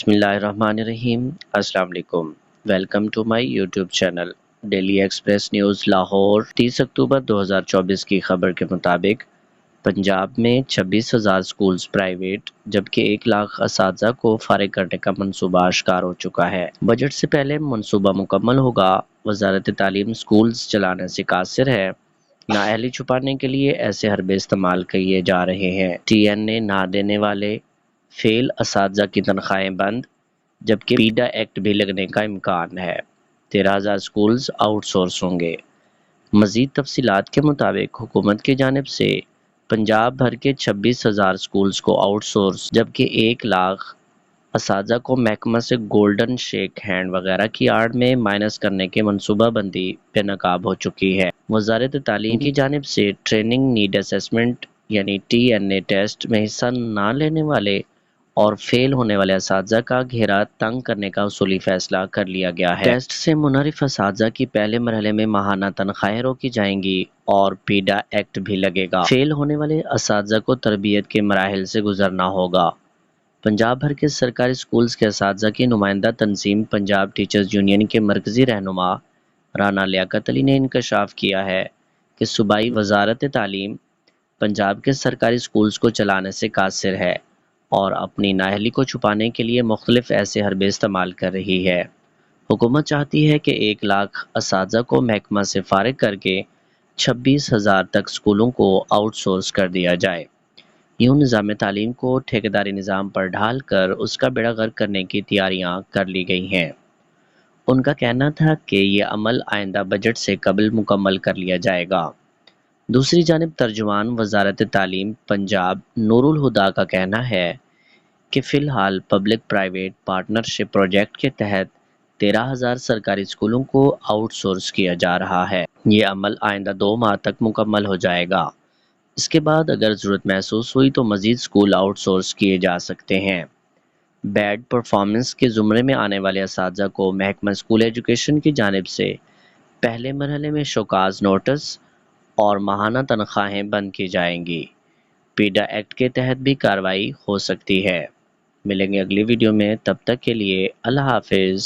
بسم اللہ الرحمن الرحیم۔ السلام علیکم، welcome to my YouTube channel Daily Express News Lahore. 30 اکتوبر 2024 کی خبر کے مطابق پنجاب میں 26,000 سکولز پرائیویٹ جبکہ 1 لاکھ اساتذہ کو فارغ کرنے کا منصوبہ آشکار ہو چکا ہے۔ بجٹ سے پہلے منصوبہ مکمل ہوگا۔ وزارت تعلیم سکولز چلانے سے قاصر ہے۔ نااہلی چھپانے کے لیے ایسے حربے استعمال کیے جا رہے ہیں۔ ٹی این اے نہ دینے والے فیل اساتذہ کی تنخواہیں بند جبکہ پیڈا ایکٹ بھی لگنے کا امکان ہے۔ 13,000 سکولز آؤٹ سورس ہوں گے۔ مزید تفصیلات کے مطابق حکومت کی جانب سے پنجاب بھر کے 26,000 سکولز کو آؤٹ سورس جبکہ 1 لاکھ اساتذہ کو محکمہ سے گولڈن شیک ہینڈ وغیرہ کی آڑ میں مائنس کرنے کے منصوبہ بندی بے نقاب ہو چکی ہے۔ وزارت تعلیم کی جانب سے ٹریننگ نیڈ اسسمنٹ یعنی TNA ٹیسٹ میں حصہ نہ لینے والے اور فیل ہونے والے اساتذہ کا گھیرا تنگ کرنے کا اصولی فیصلہ کر لیا گیا ہے۔ ٹیسٹ سے منحرف اساتذہ کی پہلے مرحلے میں ماہانہ تنخواہیں روکی جائیں گی اور پیڈا ایکٹ بھی لگے گا۔ فیل ہونے والے اساتذہ کو تربیت کے مراحل سے گزرنا ہوگا۔ پنجاب بھر کے سرکاری سکولز کے اساتذہ کی نمائندہ تنظیم پنجاب ٹیچرز یونین کے مرکزی رہنما رانا لیاقت علی نے انکشاف کیا ہے کہ صوبائی وزارت تعلیم پنجاب کے سرکاری سکولز کو چلانے سے قاصر ہے اور اپنی نااہلی کو چھپانے کے لیے مختلف ایسے حربے استعمال کر رہی ہے۔ حکومت چاہتی ہے کہ 1 لاکھ اساتذہ کو محکمہ سے فارغ کر کے 26,000 تک سکولوں کو آؤٹ سورس کر دیا جائے۔ یوں نظام تعلیم کو ٹھیکیداری نظام پر ڈھال کر اس کا بیڑا غرق کرنے کی تیاریاں کر لی گئی ہیں۔ ان کا کہنا تھا کہ یہ عمل آئندہ بجٹ سے قبل مکمل کر لیا جائے گا۔ دوسری جانب ترجمان وزارت تعلیم پنجاب نور الہدا کا کہنا ہے کہ فی الحال پبلک پرائیویٹ پارٹنرشپ پروجیکٹ کے تحت 13,000 سرکاری سکولوں کو آؤٹ سورس کیا جا رہا ہے۔ یہ عمل آئندہ 2 ماہ تک مکمل ہو جائے گا۔ اس کے بعد اگر ضرورت محسوس ہوئی تو مزید سکول آؤٹ سورس کیے جا سکتے ہیں۔ بیڈ پرفارمنس کے زمرے میں آنے والے اساتذہ کو محکمہ اسکول ایجوکیشن کی جانب سے پہلے مرحلے میں شوکاز نوٹس اور ماہانہ تنخواہیں بند کی جائیں گی۔ پیڈا ایکٹ کے تحت بھی کارروائی ہو سکتی ہے۔ ملیں گے اگلی ویڈیو میں، تب تک کے لیے اللہ حافظ۔